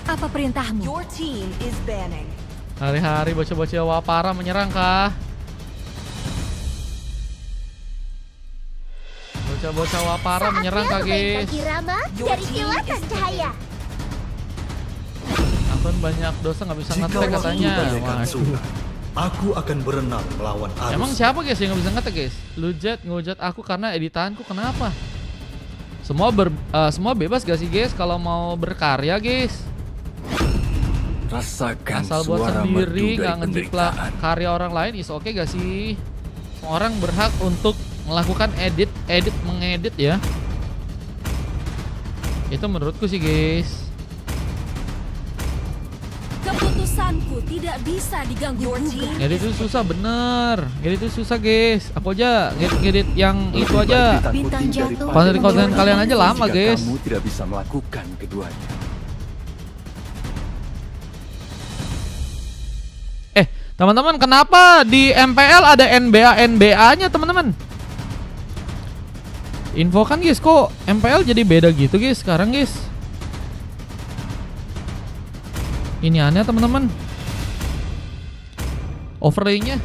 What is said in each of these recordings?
Apa perintahmu? Your team is banning. Hari-hari bocah-bocah Wapara menyerang kah? Bocah-bocah Wapara menyerang kah, guys? Irama dari kilatan cahaya. Akun banyak dosa nggak bisa ngetek Jika katanya. waktu bagaikan Wah. sungai, aku akan berenang melawan arus. Emang siapa guys yang nggak bisa ngetek guys? Lujet ngehujat aku karena editanku, kenapa? Semua bebas gak sih guys kalau mau berkarya guys? Rasakan Asal buat suara sendiri merdu nggak dari ngejiplak penderitaan. karya orang lain is oke gak sih? Semua orang berhak untuk melakukan mengedit ya. Itu menurutku sih guys. Keputusanku tidak bisa diganggu gugat. Ngedit itu susah bener. Ngedit itu susah guys. Aku aja ngedit yang itu Lebih aja. baik ditakuti Bintang jatuh. daripada Konten kalian aja lama jika guys. kamu tidak bisa melakukan keduanya. Teman-teman, kenapa di MPL ada NBA-nya teman-teman? Info kan guys, kok MPL jadi beda gitu guys sekarang guys. Ini aneh teman-teman. Overlaynya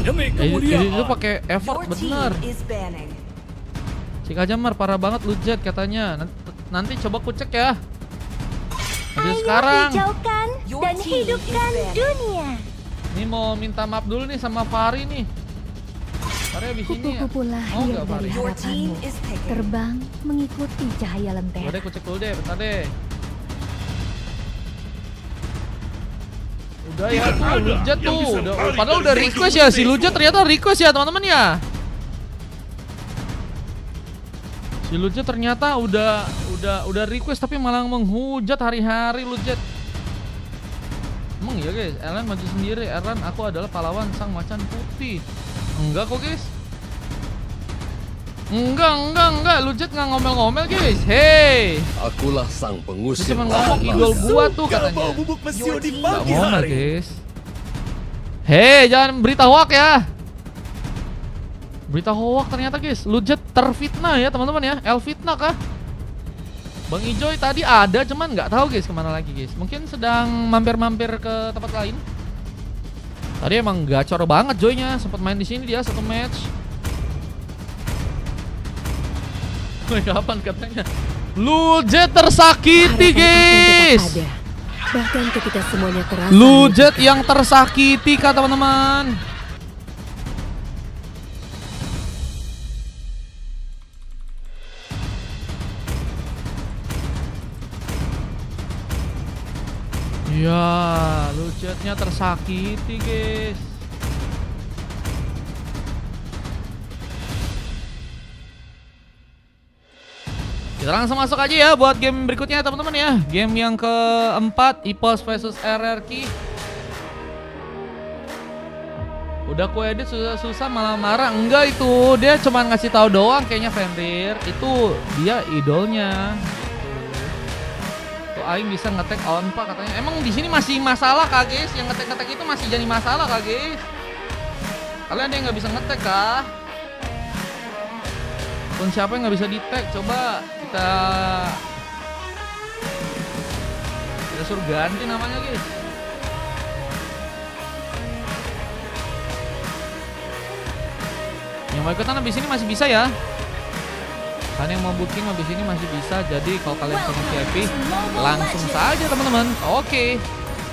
itu pakai effort Your team bener. is banning. Cik Jamar parah banget Lujet katanya. Nanti coba ku cek ya. Nanti sekarang. Hijaukan Your dan team hidupkan is banned. dunia. Ini mau minta maaf dulu nih sama Fahri nih. Fahri abis ini ya. Kupu-kupu Mau lahir nggak Fahri? dari Your team harapanmu. is taken. Terbang mengikuti cahaya Udah lentera. deh, ku cek dulu deh, bentar deh. Udah ya tuh, Lujet tuh. Padahal udah request ya, si Lujet ternyata request ya teman-teman ya. Si Lujet ternyata udah request tapi malah menghujat hari-hari Lujet. Emang iya guys, Erlan maju sendiri. Erlan, aku adalah pahlawan sang macan putih. Enggak kok guys. Enggak. Lujet nggak ngomel-ngomel guys. Hey, Akulah sang dia pengusir. cuma ngomong idol gua tuh Kalau katanya. mau bubuk pesio di Nggak pagi ngomel hari. guys. Hei, jangan berita hoak ya. Berita hoak ternyata guys. Lujet terfitnah ya teman-teman ya. El fitnah kah? Bang Ijoy tadi ada cuman nggak tahu guys kemana lagi guys. Mungkin sedang mampir-mampir ke tempat lain. Tadi emang gacor banget Joynya. Sempat main di sini dia satu match. Kapan katanya? Lujet tersakiti guys. Bahkan ketika semuanya terasa Lujet yang tersakiti kah teman-teman? Ya, Lujetnya tersakiti guys. Kita langsung masuk aja ya buat game berikutnya teman-teman ya. Game yang keempat, EPOS versus RRQ. Udah ku edit susah-susah malah marah. Enggak itu, dia cuma ngasih tahu doang kayaknya Fenrir. Itu dia idolnya. Tuh aing bisa ngetek on pak katanya. Emang di sini masih masalah kah guys? Yang ngetek-ngetek itu masih jadi masalah kah guys? Kalian ada yang nggak bisa ngetek kah? Pun siapa yang nggak bisa di-tag? Coba kita suruh ganti namanya guys. Yang mau ikutan abis ini masih bisa ya. Kan yang mau booking abis ini masih bisa. Jadi kalau kalian pengen VIP langsung saja teman-teman. Oke,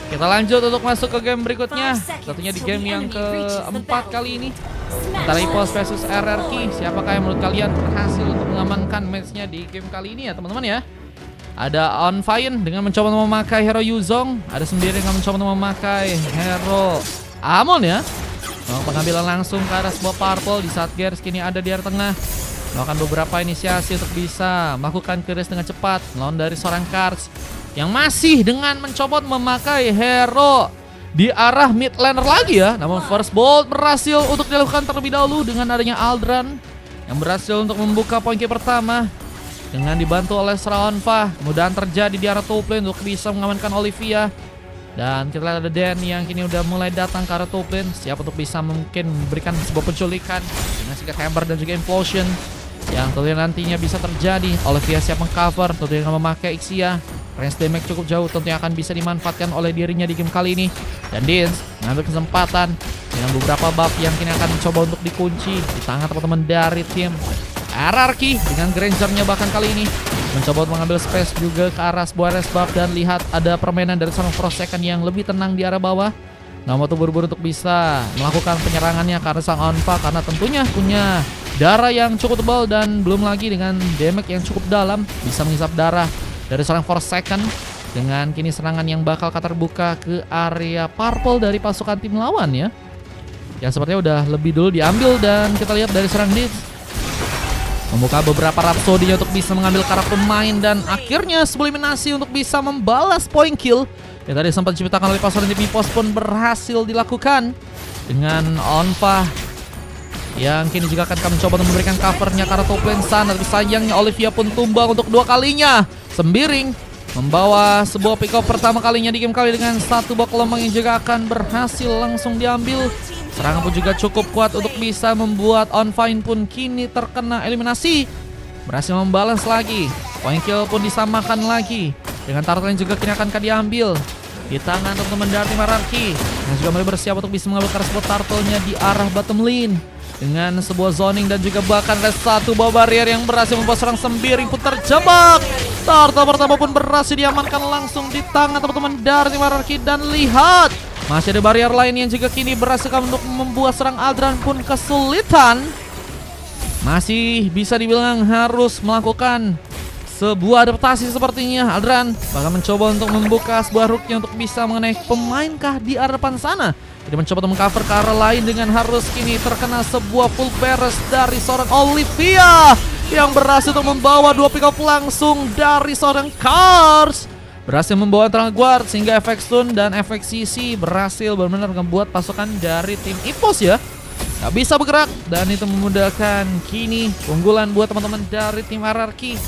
kita lanjut untuk masuk ke game berikutnya. Satunya di game yang keempat kali ini antara EPOS versus RRQ. Siapakah yang menurut kalian berhasil untuk mengamankan matchnya di game kali ini ya teman-teman ya. Ada Onfine dengan mencoba untuk memakai hero Yuzong. Ada sendiri dengan mencoba untuk memakai hero Amon ya. Pengambilan langsung ke arah sebuah purple di saat Gears kini ada di area tengah. Melakukan beberapa inisiasi untuk bisa melakukan kiris dengan cepat melawan dari seorang Cards yang masih dengan mencoba memakai hero di arah mid laner lagi ya. Namun first bolt berhasil untuk dilakukan terlebih dahulu dengan adanya Aldran yang berhasil untuk membuka poin kill pertama dengan dibantu oleh Sraonfa. Kemudahan terjadi di arah top lane untuk bisa mengamankan Olivia. Dan kita lihat ada Dan yang kini udah mulai datang ke arah top lane, siap untuk bisa mungkin memberikan sebuah penculikan dengan Secret Hammer dan juga Implosion yang tentunya nantinya bisa terjadi. Olivia siap mengcover tentunya dengan memakai Ixia. range damage cukup jauh tentunya akan bisa dimanfaatkan oleh dirinya di game kali ini. Dan Dins mengambil kesempatan dengan beberapa buff yang kini akan mencoba untuk dikunci di tangan teman-teman dari tim RRQ dengan Grangernya bahkan kali ini mencoba untuk mengambil space juga ke arah sebuah res buff. Dan lihat ada permainan dari seorang Forsaken yang lebih tenang di arah bawah. Nggak mau tuh buru-buru untuk bisa melakukan penyerangannya karena sang Onfa, karena tentunya punya darah yang cukup tebal dan belum lagi dengan damage yang cukup dalam bisa menghisap darah dari seorang Forsaken. Dengan kini serangan yang bakal terbuka ke area purple dari pasukan tim lawan ya. Yang sepertinya udah lebih dulu diambil. Dan kita lihat dari serang Dins membuka beberapa Rhapsody untuk bisa mengambil karakter pemain. Dan akhirnya sebuah eliminasi untuk bisa membalas point kill yang tadi sempat diciptakan oleh pasukan tim Ipos pun berhasil dilakukan dengan Onfa yang kini juga akan mencoba untuk memberikan covernya ke arah top lane sana. Tapi sayangnya Olivia pun tumbang untuk 2 kalinya. Sembiring membawa sebuah pick up pertama kalinya di game kali dengan 1 buah gelombang yang juga akan berhasil langsung diambil. Serangan pun juga cukup kuat untuk bisa membuat Onfine pun kini terkena eliminasi. Berhasil membalas lagi. Point kill pun disamakan lagi. Dengan turtle yang juga kini akan diambil di tangan teman-teman dari tim RRQ. Yang juga mulai bersiap untuk bisa mengambil sebuah turtle-nya di arah bottom lane. Dengan sebuah zoning dan juga bahkan ada 1 buah barrier yang berhasil membuat serang Sembiring pun terjebak. Turtle pertama pun berhasil diamankan langsung di tangan teman-teman dari tim RRQ. Dan lihat, masih ada barrier lain yang juga kini berhasil untuk membuat serang Aldran pun kesulitan. Masih bisa dibilang harus melakukan sebuah adaptasi sepertinya Aldran. Bahkan mencoba untuk membuka sebuah hooknya untuk bisa mengenai pemainkah di arah depan sana. Jadi mencoba untuk mengcover ke arah lain dengan harus kini terkena sebuah full burst dari seorang Olivia yang berhasil untuk membawa 2 pick up langsung dari seorang Cars. Berhasil membawa Eternal Guard sehingga efek stun dan efek CC berhasil benar-benar membuat pasukan dari tim Ipos ya gak bisa bergerak. Dan itu memudahkan kini keunggulan buat teman-teman dari tim RRQ.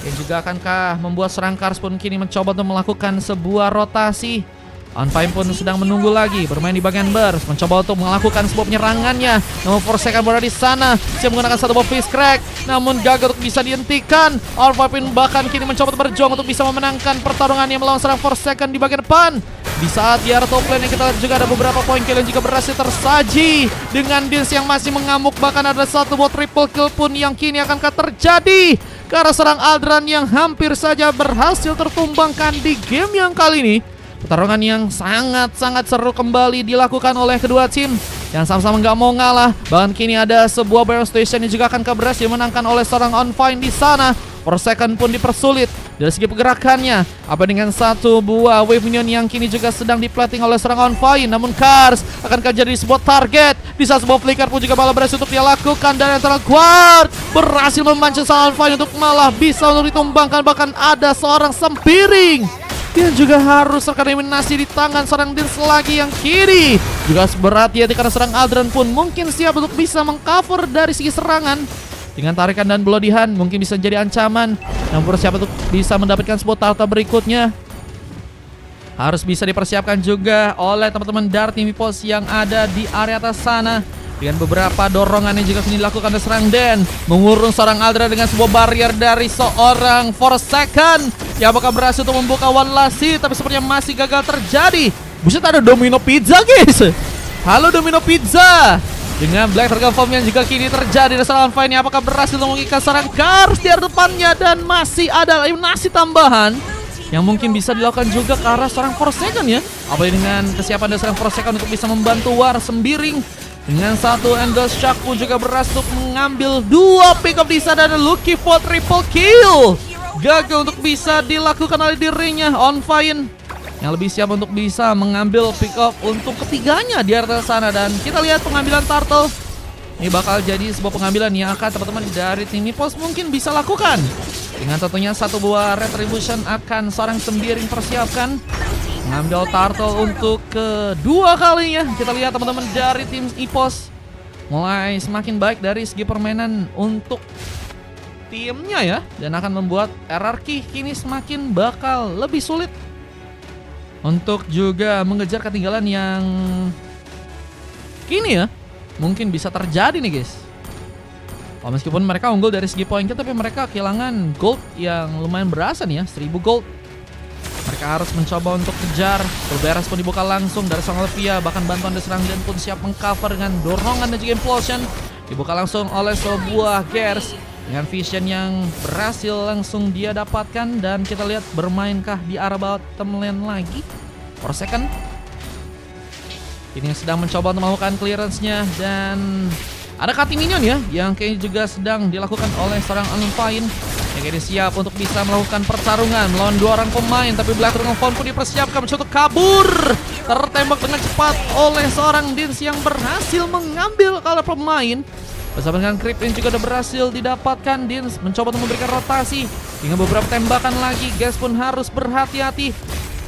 Yang juga akankah membuat serang Cars pun kini mencoba untuk melakukan sebuah rotasi. Onfine pun sedang menunggu lagi, bermain di bagian burst, mencoba untuk melakukan sebuah penyerangannya. Namun Forsaken berada di sana, siap menggunakan 1 buah Fist Crack, namun gagal untuk bisa dihentikan. Onfine bahkan kini mencoba untuk berjuang untuk bisa memenangkan pertarungan yang melawan serang Forsaken di bagian depan. Di saat di arah top lane yang kita lihat juga ada beberapa point kill yang juga berhasil tersaji dengan Dins yang masih mengamuk. Bahkan ada 1 buah triple kill pun yang kini akan terjadi ke arah serang Aldran yang hampir saja berhasil tertumbangkan di game yang kali ini. Pertarungan yang sangat-sangat seru kembali dilakukan oleh kedua tim yang sama-sama nggak mau ngalah. Bahkan kini ada sebuah battle station yang juga akan berhasil dimenangkan oleh seorang Onfine di sana. Forsaken pun dipersulit dari segi pergerakannya. Apa dengan 1 buah wave minion yang kini juga sedang diplating oleh seorang Onfine. Namun Cars akan jadi sebuah target. Di saat sebuah flicker pun juga malah berhasil untuk dia lakukan. Dan Eternal Guard berhasil memancing seorang Onfine untuk malah bisa untuk ditumbangkan. Bahkan ada seorang Sembiring yang juga harus terkena eliminasi di tangan serang Dins lagi yang kiri. Juga berat ya karena serang Aldran pun mungkin siap untuk bisa mengcover dari segi serangan. Dengan tarikan dan belodihan mungkin bisa jadi ancaman. Namun siapa untuk bisa mendapatkan sebuah tahta berikutnya harus bisa dipersiapkan juga oleh teman-teman dari tim Ipos yang ada di area atas sana. Dengan beberapa dorongan yang juga kini dilakukan oleh serang Den, mengurung seorang Aldra dengan sebuah barrier dari seorang Forsaken yang bakal berhasil untuk membuka one last hit, tapi sepertinya masih gagal terjadi. Buset, ada Domino Pizza guys. Halo Domino Pizza. Dengan Black Dragon Form yang juga kini terjadi dari seorang Onfine, apakah berhasil untuk mengikat serang Cars di arah depannya. Dan masih ada eliminasi tambahan yang mungkin bisa dilakukan juga ke arah seorang Forsaken ya. Apalagi dengan kesiapan dari seorang Forsaken untuk bisa membantu War Sembiring. Dengan 1 Endless Shock pun juga berhasil mengambil 2 pick up di sana dan Lucky for triple kill. Gagal untuk bisa dilakukan oleh dirinya Onfine yang lebih siap untuk bisa mengambil pick up untuk ketiganya di area sana. Dan kita lihat pengambilan turtle. Ini bakal jadi sebuah pengambilan yang akan teman-teman dari tim Ipos mungkin bisa lakukan. Dengan tentunya 1 buah Retribution akan seorang Sembiring persiapkan mengambil turtle untuk kedua kalinya. Kita lihat teman-teman dari tim Ipos mulai semakin baik dari segi permainan untuk timnya ya. Dan akan membuat RRQ kini semakin bakal lebih sulit untuk juga mengejar ketinggalan yang kini ya mungkin bisa terjadi nih guys. Meskipun mereka unggul dari segi poin kill, tapi mereka kehilangan gold yang lumayan berasa nih ya, 1000 gold. Mereka harus mencoba untuk kejar. Berberes pun dibuka langsung dari sang Olivia. Bahkan bantuan dari serang Dan pun siap mengcover dengan dorongan dan juga implosion. Dibuka langsung oleh sebuah Gears dengan vision yang berhasil langsung dia dapatkan. Dan kita lihat bermainkah di arah bottom lane lagi. For second. Ini yang sedang mencoba untuk melakukan clearance-nya. Dan ada cutting minion ya, yang kayaknya juga sedang dilakukan oleh seorang Unfine. Yang kayaknya siap untuk bisa melakukan pertarungan melawan dua orang pemain. Tapi Black Dragon Phone pun dipersiapkan mencoba kabur. Tertembak dengan cepat oleh seorang Dins yang berhasil mengambil kalau pemain. Bersama dengan creep ini juga sudah berhasil didapatkan. Dins mencoba untuk memberikan rotasi. Hingga beberapa tembakan lagi, Gas pun harus berhati-hati.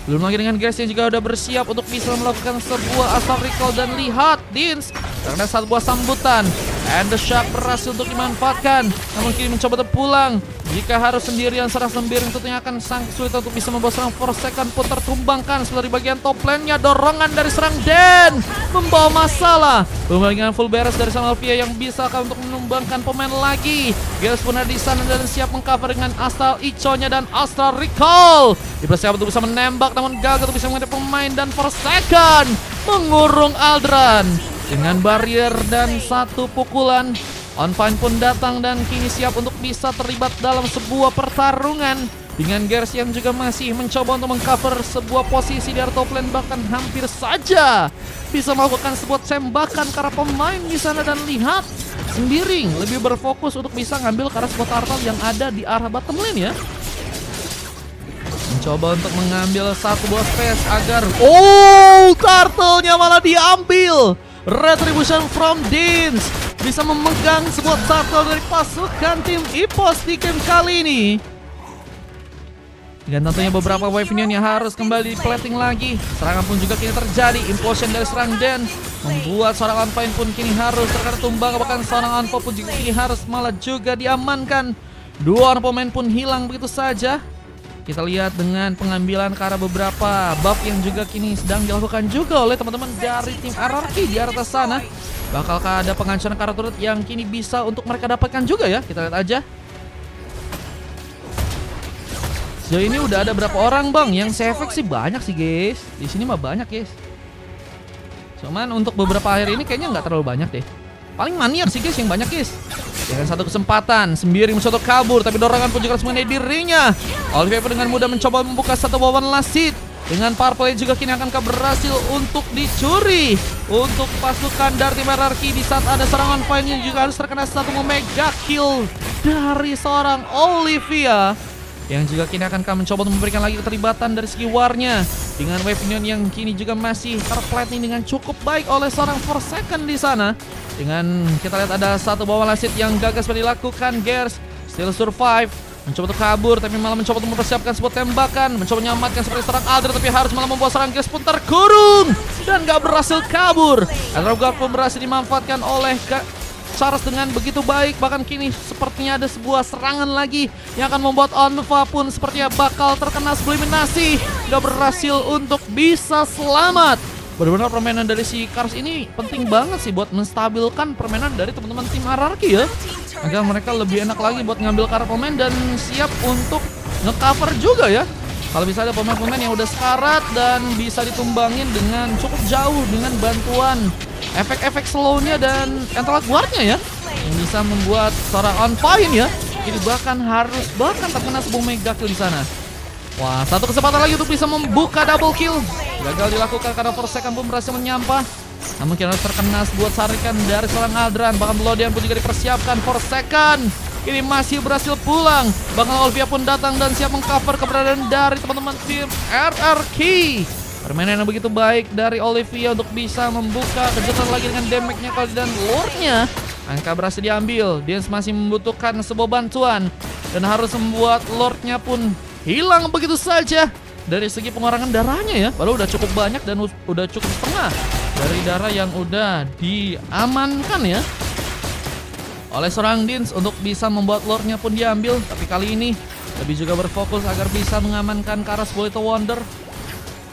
Belum lagi dengan Gas yang juga udah bersiap untuk bisa melakukan sebuah asal recall. Dan lihat Dins karena satu buah sambutan. And the Shark berhasil untuk dimanfaatkan. Namun kini mencoba terpulang. Jika harus sendirian serang sembiring tentunya akan sangat sulit untuk bisa membawa serang for second pun tertumbangkan. Setelah di bagian top lane-nya dorongan dari serang Den membawa masalah. Belum lagi dengan full beres dari sang Alvia yang bisa untuk menumbangkan pemain lagi. Gas pun ada di sana dan siap mengcover dengan Astral Ico-nya dan Astral Recall. Dipersiapkan untuk bisa menembak namun gagal untuk bisa menghadapi pemain dan for second mengurung Aldran. Dengan barrier dan satu pukulan, Unfine pun datang dan kini siap untuk bisa terlibat dalam sebuah pertarungan. Dengan Gears yang juga masih mencoba untuk mengcover sebuah posisi di top lane, bahkan hampir saja bisa melakukan sebuah tembakan ke arah pemain di sana. Dan lihat, Sembiring lebih berfokus untuk bisa ngambil ke arah sebuah turtle yang ada di arah bottom lane ya. Mencoba untuk mengambil satu buah space agar turtle-nya malah diambil. Retribution from Dins bisa memegang sebuah turtle dari pasukan tim EPOS di game kali ini. Dan tentunya beberapa wave minion yang harus kembali plating lagi. Serangan pun juga kini terjadi. Implosion dari serang Den membuat seorang Unfine pun kini harus terkena tumbang. Bahkan seorang Unfo pun juga kini harus malah juga diamankan. Dua orang pemain pun hilang begitu saja. Kita lihat dengan pengambilan ke arah beberapa buff yang juga kini sedang dilakukan juga oleh teman-teman dari tim RRQ di atas sana. Bakalkah ada penghancuran ke arah turret yang kini bisa untuk mereka dapatkan juga ya? Kita lihat aja. Sejauh ini udah ada berapa orang bang? Yang efek sih banyak sih guys. Di sini mah banyak guys. Cuman untuk beberapa akhir ini kayaknya nggak terlalu banyak deh. Paling maniak sih guys yang banyak guys. Dengan satu kesempatan, Sembiring mencoba kabur, tapi dorongan pun juga harus mengenai dirinya. Olivia pun dengan mudah mencoba membuka satu wawan lasit. Dengan power play juga kini akan berhasil untuk dicuri untuk pasukan dari tim RRQ di saat ada serangan Unfine yang juga harus terkena satu mega kill dari seorang Olivia. Yang juga kini akan mencoba untuk memberikan lagi keterlibatan dari segi warnya. Dengan wave minion yang kini juga masih terplating dengan cukup baik oleh seorang for second di sana. Dengan kita lihat ada satu bawah lasit yang gagal dilakukan. Gears still survive. Mencoba untuk kabur tapi malah mencoba untuk mempersiapkan sebuah tembakan. Mencoba menyelamatkan seperti seorang Aldra tapi harus malah membuat seorang Gears pun terkurung. Dan gak berhasil kabur. Androgar pun berhasil dimanfaatkan oleh Charles dengan begitu baik. Bahkan kini sepertinya ada sebuah serangan lagi yang akan membuat Onva pun sepertinya bakal terkena subliminasi. Gak berhasil untuk bisa selamat. Benar-benar permainan dari si Cars ini penting banget sih buat menstabilkan permainan dari teman-teman tim RRQ ya. Agar mereka lebih enak lagi buat ngambil karena pemain dan siap untuk nge-cover juga ya. Kalau bisa ada pemain-pemain yang udah sekarat dan bisa ditumbangin dengan cukup jauh dengan bantuan efek-efek slownya dan antara guardnya ya. Yang bisa membuat seorang Unfine ya. Ini bahkan terkena sebuah mega kill di sana. Wah, satu kesempatan lagi untuk bisa membuka double kill. Gagal dilakukan karena for second pun berhasil menyampah. Namun kira terkena sebuah sarikan dari seorang Aldran. Bahkan Blodian pun juga dipersiapkan for second. Ini masih berhasil pulang. Bahkan Olivia pun datang dan siap mengcover keberadaan dari teman-teman tim RRQ. Permainan yang begitu baik dari Olivia untuk bisa membuka kejutan lagi dengan damage-nya kali dan lore-nya. Angka berhasil diambil. Dance masih membutuhkan sebuah bantuan. Dan harus membuat lore-nya pun hilang begitu saja. Dari segi pengurangan darahnya ya, padahal udah cukup banyak dan udah cukup setengah dari darah yang udah diamankan ya oleh seorang Dins untuk bisa membuat lore-nya pun diambil. Tapi kali ini lebih juga berfokus agar bisa mengamankan Karas Bolito Wonder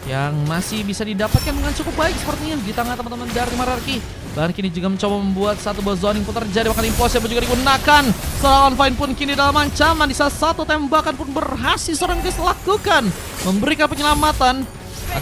yang masih bisa didapatkan dengan cukup baik sepertinya di tangan teman-teman dari RRQ. Dan kini juga mencoba membuat satu buah zoning pun terjadi, bahkan impulse pun juga digunakan. Seorang Fine pun kini dalam ancaman, di saat satu tembakan pun berhasil seorang guys lakukan, memberikan penyelamatan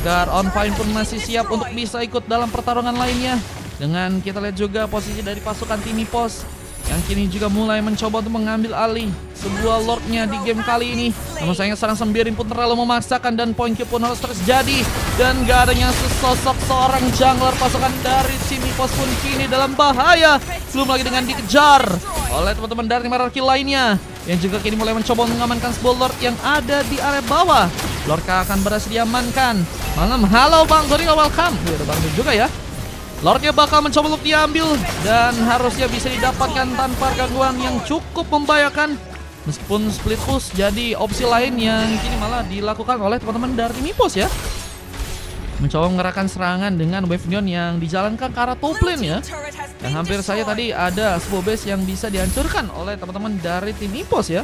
agar On Fine pun masih siap untuk bisa ikut dalam pertarungan lainnya. Dengan kita lihat juga posisi dari pasukan tim Ipos yang kini juga mulai mencoba untuk mengambil alih sebuah lordnya di game kali ini. Namun sayangnya serang sembiring pun terlalu memaksakan dan poin kill pun harus terjadi. Dan gak adanya sesosok seorang jungler pasukan dari tim Ipos pun kini dalam bahaya. Belum lagi dengan dikejar oleh teman-teman dari tim hierarki lainnya yang juga kini mulai mencoba mengamankan sebuah lord yang ada di area bawah. Lordkah akan berhasil diamankan. Malam, halo Bang Gorilla, welcome. Udah Bang juga ya. Lordnya bakal mencoba untuk diambil dan harusnya bisa didapatkan tanpa gangguan yang cukup membahayakan. Meskipun split push jadi opsi lain yang kini malah dilakukan oleh teman-teman dari tim Ipos ya. Mencoba mengerahkan serangan dengan wave neon yang dijalankan ke arah top lane ya. Dan hampir saja tadi ada sebuah base yang bisa dihancurkan oleh teman-teman dari tim Ipos ya.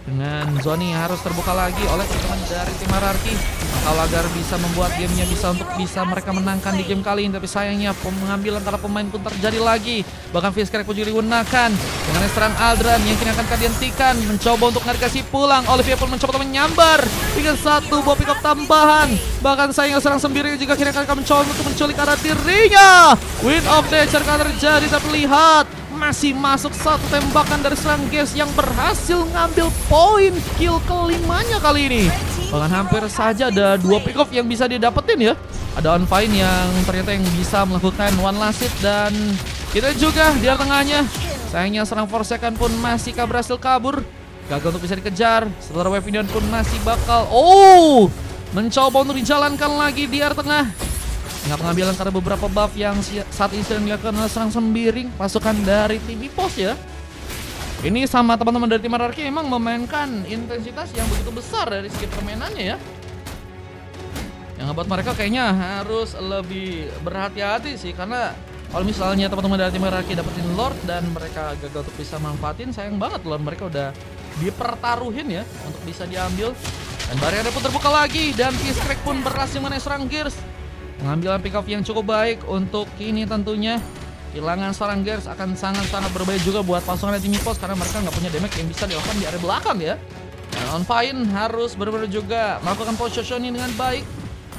Dengan zone harus terbuka lagi oleh teman-teman dari tim hierarki kalau agar bisa membuat gamenya bisa mereka menangkan di game kali ini. Tapi sayangnya pengambilan antara pemain pun terjadi lagi. Bahkan Fizz Crack pun juga digunakan dengan serang Aldran yang kini akan dihentikan. Mencoba untuk ngasih pulang. Olivia pun mencoba untuk menyambar dengan satu buah pick up tambahan. Bahkan sayangnya serang sendiri juga kini akan mencoba untuk menculik arah dirinya. Wind of Nature akan terjadi, tapi lihat masih masuk satu tembakan dari serang Gears yang berhasil ngambil poin kill kelimanya kali ini. Bahkan hampir saja ada dua pick off yang bisa didapetin ya. Ada On Fine yang ternyata yang bisa melakukan one last hit, dan kita juga di tengahnya. Sayangnya serang Forsaken pun masih berhasil kabur. Gagal untuk bisa dikejar. Setelah wave Neon pun masih bakal mencoba untuk dijalankan lagi di area tengah. Nggak pengambilan karena beberapa buff yang saat ini sedang dilakukan oleh serang sembiring pasukan dari tim Ipos ya. Ini sama teman-teman dari tim hierarki emang memainkan intensitas yang begitu besar dari segi permainannya ya. Yang ngebuat mereka kayaknya harus lebih berhati-hati sih, karena kalau misalnya teman-teman dari tim hierarki dapetin Lord dan mereka gagal untuk bisa manfaatin, sayang banget Lord mereka udah dipertaruhin ya untuk bisa diambil. Dan barrier pun terbuka lagi dan Fizz Crack pun berhasil mengenai serang Gears. Pengambilan pick off yang cukup baik untuk kini tentunya. Kehilangan seorang Gears akan sangat-sangat berbahaya juga buat pasukan tim Ipos karena mereka nggak punya damage yang bisa dilakukan di area belakang ya. Dan On Fine harus benar-benar juga melakukan positioning dengan baik.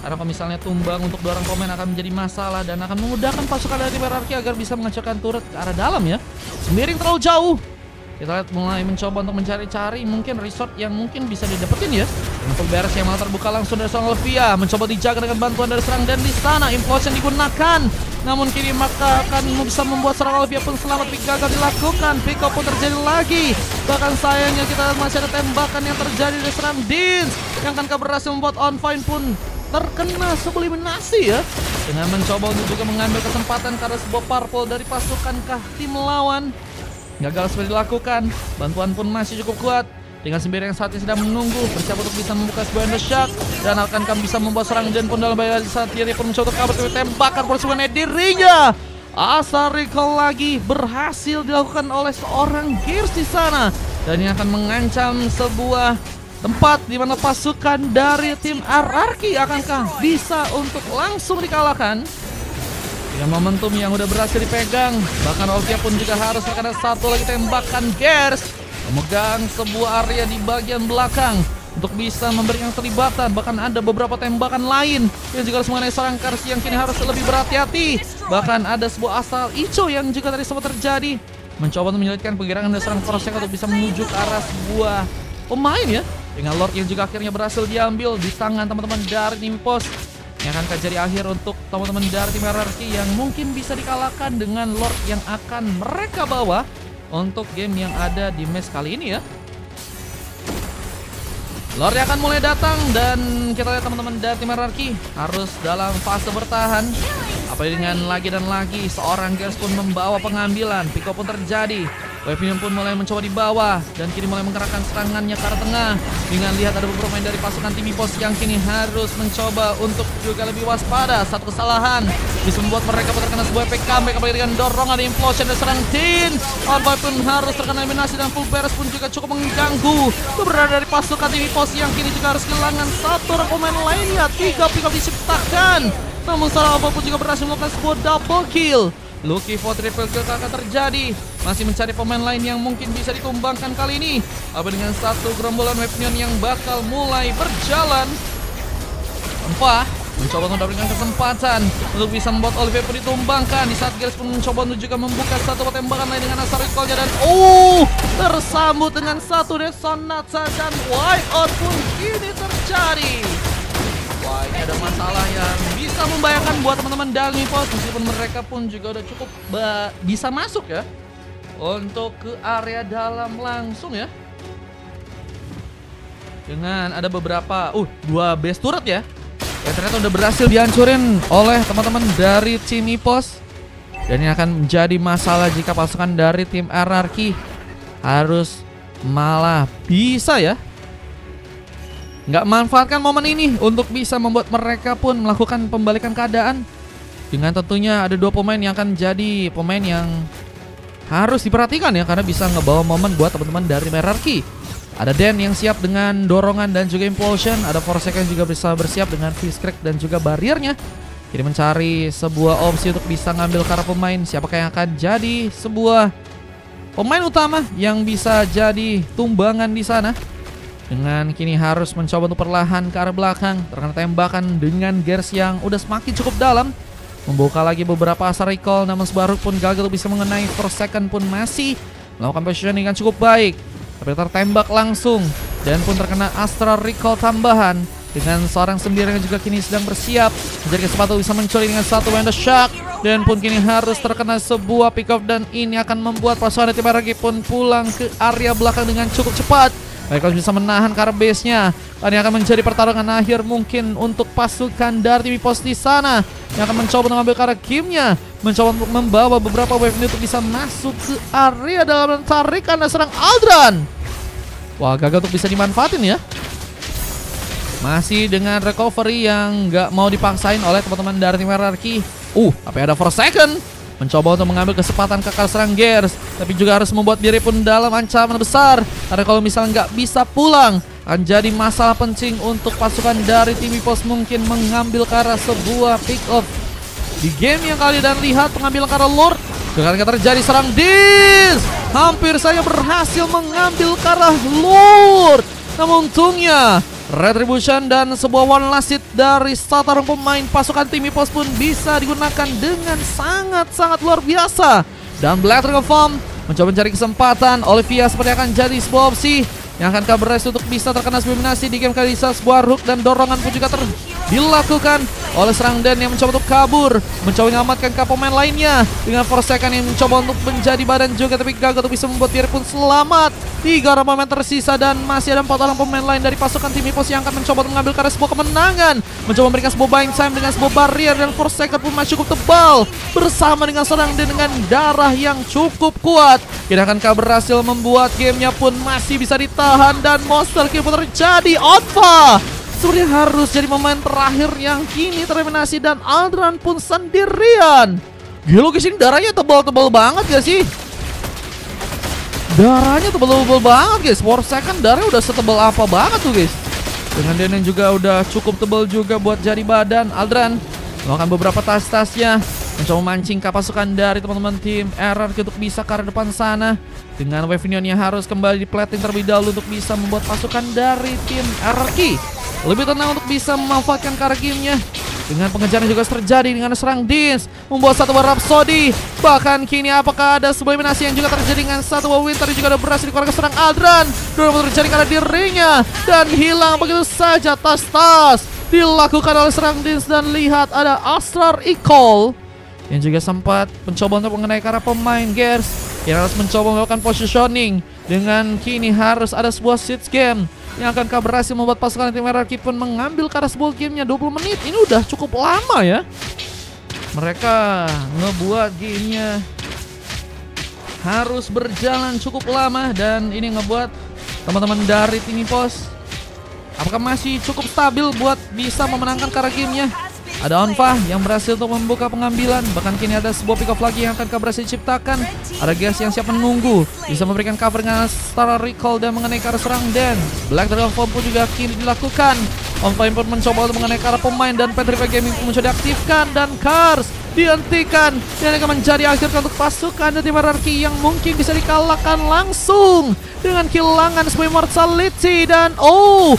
Karena kalau misalnya tumbang untuk dorong komen akan menjadi masalah dan akan memudahkan pasukan dari tim hierarki agar bisa mengacaukan turret ke arah dalam ya. Sembiring terlalu jauh. Kita lihat mulai mencoba untuk mencari-cari mungkin resort yang mungkin bisa didapetin ya. Untuk beres yang malah terbuka langsung dari seorang Olivia. Mencoba dijaga dengan bantuan dari serang, dan di sana implosion digunakan. Namun kini maka akan bisa membuat seorang Olivia pun selamat, tapi gagal dilakukan. Pick up pun terjadi lagi. Bahkan sayangnya kita masih ada tembakan yang terjadi dari serang Dins yang akan berhasil membuat On Fine pun terkena subliminasi ya. Dengan mencoba untuk juga mengambil kesempatan karena sebuah purple dari pasukan tim lawan. Gagal seperti dilakukan. Bantuan pun masih cukup kuat. Dengan sembiring yang saat ini sedang menunggu, bersiap untuk bisa membuka sebuah Endershock. Dan akan bisa membuat serang Jen pun dalam bahaya saat diri pun mencoba kabur ke tembakan persiapan dirinya. Asal recall lagi berhasil dilakukan oleh seorang Gears di sana. Dan ini akan mengancam sebuah tempat di mana pasukan dari tim hierarki akankah bisa untuk langsung dikalahkan. Dengan momentum yang udah berhasil dipegang, bahkan Olivia pun juga harus karena satu lagi tembakan Gears memegang sebuah area di bagian belakang untuk bisa memberikan keterlibatan. Bahkan ada beberapa tembakan lain yang juga harus mengenai serang Gears yang kini harus lebih berhati-hati. Bahkan ada sebuah asal Icho yang juga tadi sempat terjadi, mencoba untuk menyulitkan pergerakan dari serang Forsaken untuk bisa menuju ke arah sebuah pemain ya. Dengan Lord yang juga akhirnya berhasil diambil di tangan teman-teman dari tim Ipos. Yang akan jadi akhir untuk teman-teman dari tim hierarki yang mungkin bisa dikalahkan dengan Lord yang akan mereka bawa untuk game yang ada di match kali ini ya. Lord yang akan mulai datang dan kita lihat teman-teman dari tim hierarki harus dalam fase bertahan. Apalagi dengan lagi dan lagi seorang Gears pun membawa pengambilan. Pick up pun terjadi. Wave pun mulai mencoba di bawah dan kini mulai menggerakkan serangannya ke arah tengah. Dengan lihat ada beberapa pemain dari pasukan tim Ipos yang kini harus mencoba untuk juga lebih waspada. Satu kesalahan bisa membuat mereka terkena sebuah efek comeback apalagi dengan dorongan implosion dari serang Din. On Fire pun harus terkena eliminasi dan full beres pun juga cukup mengganggu keberadaan dari pasukan tim Ipos yang kini juga harus kehilangan satu orang pemain lainnya. 3 pick up diciptakan. Namun seorang pun juga berhasil melakukan sebuah double kill. Lucky for triple kill akan terjadi. Masih mencari pemain lain yang mungkin bisa ditumbangkan kali ini. Apa dengan satu gerombolan weapon yang bakal mulai berjalan. Tanpa mencoba untuk mendapatkan kesempatan untuk bisa membuat Olivier pun ditumbangkan. Di saat Gears pun mencoba untuk juga membuka satu tembakan lain dengan asal recall-nya. Dan tersambut dengan satu Sonata dan wipeout pun kini terjadi. Wah, ini ada masalah yang bisa membayangkan buat teman-teman Dalmi Pos. Meskipun mereka pun juga udah cukup bisa masuk ya untuk ke area dalam langsung ya. Dengan ada beberapa, 2 base turret ya, yang ternyata udah berhasil dihancurin oleh teman-teman dari tim EPOS. Dan ini akan menjadi masalah jika pasukan dari tim RRQ harus malah bisa ya nggak manfaatkan momen ini untuk bisa membuat mereka pun melakukan pembalikan keadaan. Dengan tentunya ada 2 pemain yang akan jadi pemain yang harus diperhatikan ya, karena bisa ngebawa momen buat teman-teman dari RRQ. Ada Den yang siap dengan dorongan dan juga impulsion. Ada Forsaken juga bisa bersiap dengan Fist Crack dan juga barriernya. Jadi mencari sebuah opsi untuk bisa ngambil ke arah pemain. Siapakah yang akan jadi sebuah pemain utama yang bisa jadi tumbangan di sana. Dengan kini harus mencoba untuk perlahan ke arah belakang. Terkena tembakan dengan Gears yang udah semakin cukup dalam. Membuka lagi beberapa asal recall, namun sebaru pun gagal bisa mengenai. Forsaken pun masih melakukan positioning yang cukup baik, tapi tertembak langsung. Dan pun terkena astral recall tambahan. Dengan seorang sendiri yang juga kini sedang bersiap menjadi kesempatan bisa mencuri dengan satu Wonder Shock. Dan pun kini harus terkena sebuah pick off. Dan ini akan membuat pasukan tim RRQ pun pulang ke area belakang dengan cukup cepat. Mereka bisa menahan ke arah base-nya. Dan yang akan menjadi pertarungan akhir mungkin untuk pasukan dari tim EPOS di sana, yang akan mencoba mengambil ke arah game-nya, mencoba untuk membawa beberapa wave untuk bisa masuk ke area dalam tarikan dan serang Aldran. Wah, gagal untuk bisa dimanfaatin ya. Masih dengan recovery yang nggak mau dipaksain oleh teman-teman dari tim RRQ. Tapi ada Forsaken mencoba untuk mengambil kesempatan kekal serang Gears, tapi juga harus membuat diri pun dalam ancaman besar. Karena kalau misalnya nggak bisa pulang, akan jadi masalah penting untuk pasukan dari tim EPOS mungkin mengambil ke arah sebuah pick off di game yang kali. Dan lihat pengambilan ke arah Lord. Ketika terjadi serang Dis, hampir saja berhasil mengambil ke arah Lord. Namun untungnya Retribution dan sebuah one last hit dari starter pemain pasukan tim EPOS pun bisa digunakan dengan sangat-sangat luar biasa. Dan Black Dragon Farm mencoba mencari kesempatan. Olivia seperti akan jadi sebuah opsi yang akan berhasil untuk bisa terkena dominasi di game kali. Sebuah hook dan dorongan pun juga dilakukan oleh serang Den yang mencoba untuk kabur, mencoba menyelamatkan ke pemain lainnya. Dengan Forsaken yang mencoba untuk menjadi badan juga, tapi gagal untuk bisa membuat diri pun selamat. 3 orang pemain tersisa dan masih ada 4 orang pemain lain dari pasukan tim EPOS yang akan mencoba mengambil karena sebuah kemenangan, mencoba memberikan sebuah buying time dengan sebuah barrier. Dan Forsaken pun masih cukup tebal bersama dengan serang Den dengan darah yang cukup kuat. Kita akan berhasil membuat gamenya pun masih bisa ditahan. Dan monster kill pun terjadi. Otva sebenarnya harus jadi pemain terakhir yang kini tereliminasi. Dan Aldran pun sendirian. Gila guys, ini darahnya tebal-tebal banget gak sih? Darahnya tebal-tebal banget guys. Forsaken darahnya udah setebal apa banget tuh guys. Dengan Den yang juga udah cukup tebal juga buat jadi badan. Aldran melakukan beberapa tas-tasnya, mencoba mancing ke pasukan dari teman-teman tim RRQ untuk bisa ke arah depan sana. Dengan wave yang harus kembali di plating terlebih dahulu untuk bisa membuat pasukan dari tim RRQ lebih tenang untuk bisa memanfaatkan ke arah game-nya. Dengan pengejaran juga terjadi dengan serang Dins, membuat satu Rhapsody. Bahkan kini apakah ada sebuah eliminasi yang juga terjadi dengan satu Winter juga ada berhasil dikeluarkan serang Aldran. Dua terjadi karena dirinya dan hilang begitu saja. Tas-tas dilakukan oleh serang Dins. Dan lihat ada Astral Recall yang juga sempat mencoba untuk mengenai ke arah pemain Gears yang harus mencoba melakukan positioning. Dengan kini harus ada sebuah siege game yang akan berhasil membuat pasukan tim RRQ pun mengambil ke arah sebuah gamenya. 20 menit ini udah cukup lama ya. Mereka ngebuat gamenya harus berjalan cukup lama. Dan ini ngebuat teman-teman dari tim EPOS apakah masih cukup stabil buat bisa memenangkan ke arah gamenya. Ada Onfa yang berhasil untuk membuka pengambilan. Bahkan kini ada sebuah pick off lagi yang akan berhasil diciptakan. Ada Gears yang siap menunggu, bisa memberikan cover dengan Star Recall dan mengenai ke arah serang Den. Black Dragon Form pun juga kini dilakukan. Onfa pun mencoba untuk mengenai ke arah pemain dan Petrify Gaming pun mencoba diaktifkan. Dan Cars dihentikan. Dan akan menjadi akhir untuk pasukan dari tim RRQ yang mungkin bisa dikalahkan langsung dengan kehilangan spell mortality. Dan 4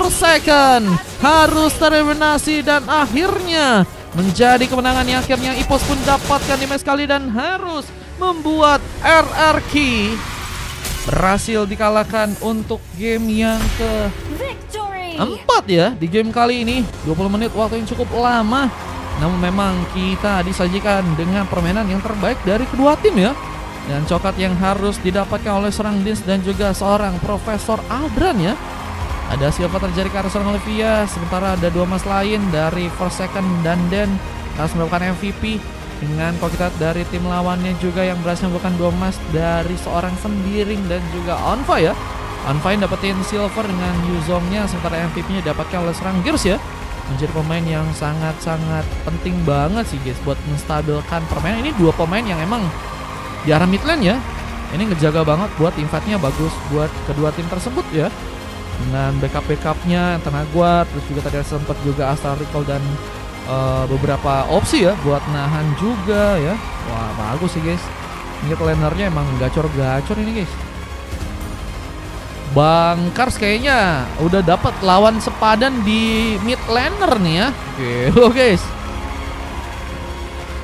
second harus tereliminasi dan akhirnya menjadi kemenangan yang akhirnya EPOS pun dapatkan di match kali dan harus membuat RRQ berhasil dikalahkan untuk game yang keempat ya di game kali ini. 20 menit waktu yang cukup lama, namun memang kita disajikan dengan permainan yang terbaik dari kedua tim ya. Dan coklat yang harus didapatkan oleh seorang Dins dan juga seorang Profesor Aldran ya. Ada silver terjadi ke arah seorang Olivia, sementara ada 2 emas lain dari First Second dan Den harus mendapatkan MVP. Dengan kalau kita dari tim lawannya juga yang berhasil mendapatkan 2 emas dari seorang Sembiring dan juga Onfa ya. Onfa dapetin silver dengan Yuzongnya, sementara MVP-nya didapatkan oleh seorang Gears ya. Menjadi pemain yang sangat-sangat penting banget sih guys buat menstabilkan permainan. Ini 2 pemain yang emang di arah mid lane ya. Ini ngejaga banget buat team fight-nya bagus buat kedua tim tersebut ya. Dengan backup-backupnya Tenaguar, terus juga tadi sempat juga Astral Recall dan beberapa opsi ya buat nahan juga ya. Wah bagus sih guys. Mid lanernya emang gacor-gacor ini guys. Bang Kars kayaknya udah dapat lawan sepadan di mid laner nih ya. Oke lo guys.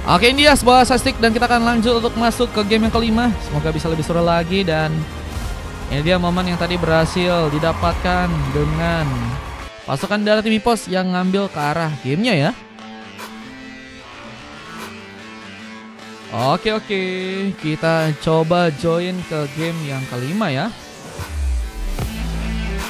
Oke ini dia sebuah statistik dan kita akan lanjut untuk masuk ke game yang kelima. Semoga bisa lebih seru lagi dan ini dia momen yang tadi berhasil didapatkan dengan pasukan dari tim EPOS yang ngambil ke arah gamenya ya. Oke, kita coba join ke game yang kelima ya.